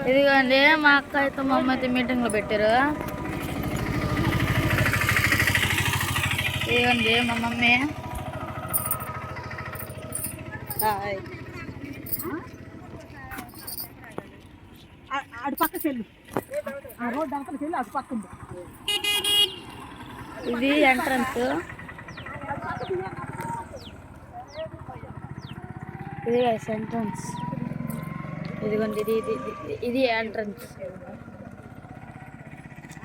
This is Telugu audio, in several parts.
ఇదిగోండి మా అక్క అయితే మా అమ్మ అయితే మీటింగ్లో పెట్టారు. ఇదిగోండి మా మమ్మీ. అటు పక్క చెల్లు రోడ్డు అంతా చెల్లి అటు పక్క ఉంది. ఇది ఎంట్రన్స్. ఇది ఎంట్రన్స్. ఇదిగోండి ఇది ఎంట్రన్స్.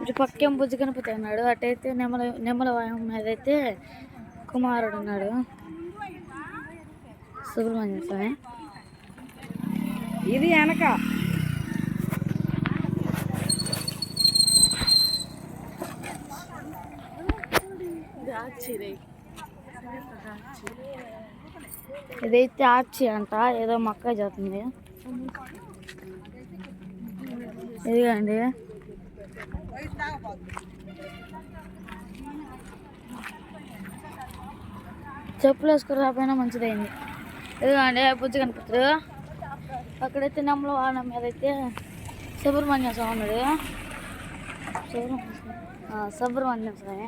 ఇటు పక్కేం బుజ్జి గణపతి అన్నాడు. అటైతే నెమల మీద అయితే కుమారుడు ఉన్నాడు, సుబ్రహ్మణ్య స్వామి. ఇది వెనక ఇదైతే ఆర్చి అంట, ఏదో మొక్క చేస్తుంది. ఇదిగండి చెప్పులు వేసుకుని రాపోయినా మంచిదైంది. ఇదిగండి బుజ్జి కనిపిస్తుంది. అక్కడైతే నెమ్మల వాహనం మీద అయితే సుబ్రహ్మణ్య స్వామి ఉన్నాడు. సుబ్రహ్మణ్య స్వామి.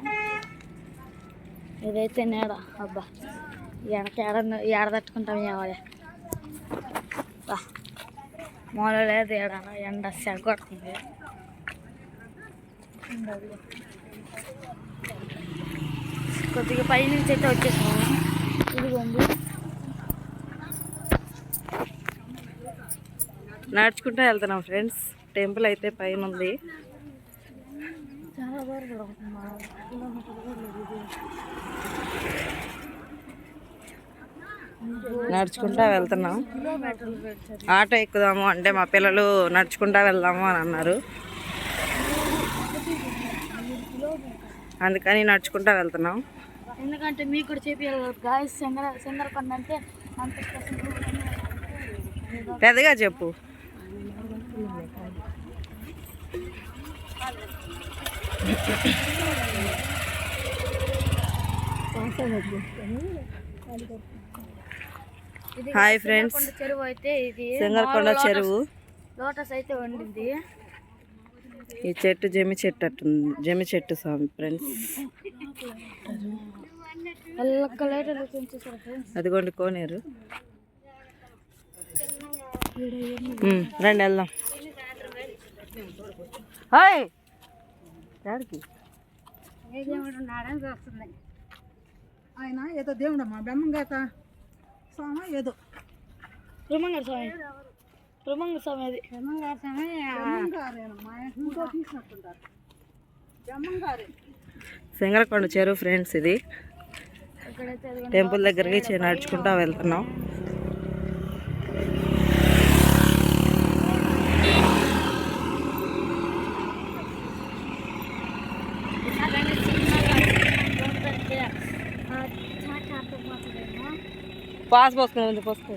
ఇదైతే నేడ. అబ్బా వెనక ఏడ తట్టుకుంటాం ఏమో. మూల లేదు ఏడ, ఎండ సెగొడుతుంది. కొద్దిగా పై నుంచి అయితే వచ్చేసాము. ఇదిగోండి నడుచుకుంటూ వెళ్తున్నాం ఫ్రెండ్స్. టెంపుల్ అయితే పైన ఉంది. చాలా దూరం నడుచుకుంటా వెళ్తున్నాం. ఆటో ఎక్కుదాము అంటే మా పిల్లలు నడుచుకుంటా వెళ్దాము అని అన్నారు. అందుకని నడుచుకుంటా వెళ్తున్నాం. ఎందుకంటే మీకు కూడా చెప్పారు గాయస్, సింగరకొండ అంటే అంత పెద్దగా చెప్పు. హాయ్ ఫ్రెండ్స్, చెరువు అయితే ఇది సింగరకొండ చెరువు. లోటస్ అయితే వండింది. ఈ చెట్టు జమి చెట్టు అట్టుంది, జమి చెట్టు స్వామి ఫ్రెండ్స్. అదిగోండి కోనేరు. రండి వెళ్దాం. హాయ్ డాడీకి ఆయన ఏదో దేవుడు అమ్మా, బ్రహ్మంగాత స్వామి ఏదో బ్రహ్మంగారు స్వామి. బ్రహ్మంగారు స్వామి అది సింగరకొండ చెరువు ఫ్రెండ్స్. ఇది టెంపుల్ దగ్గరికి నడుచుకుంటా వెళ్తున్నాం. పాస్ పోసుకుని పోసుకో.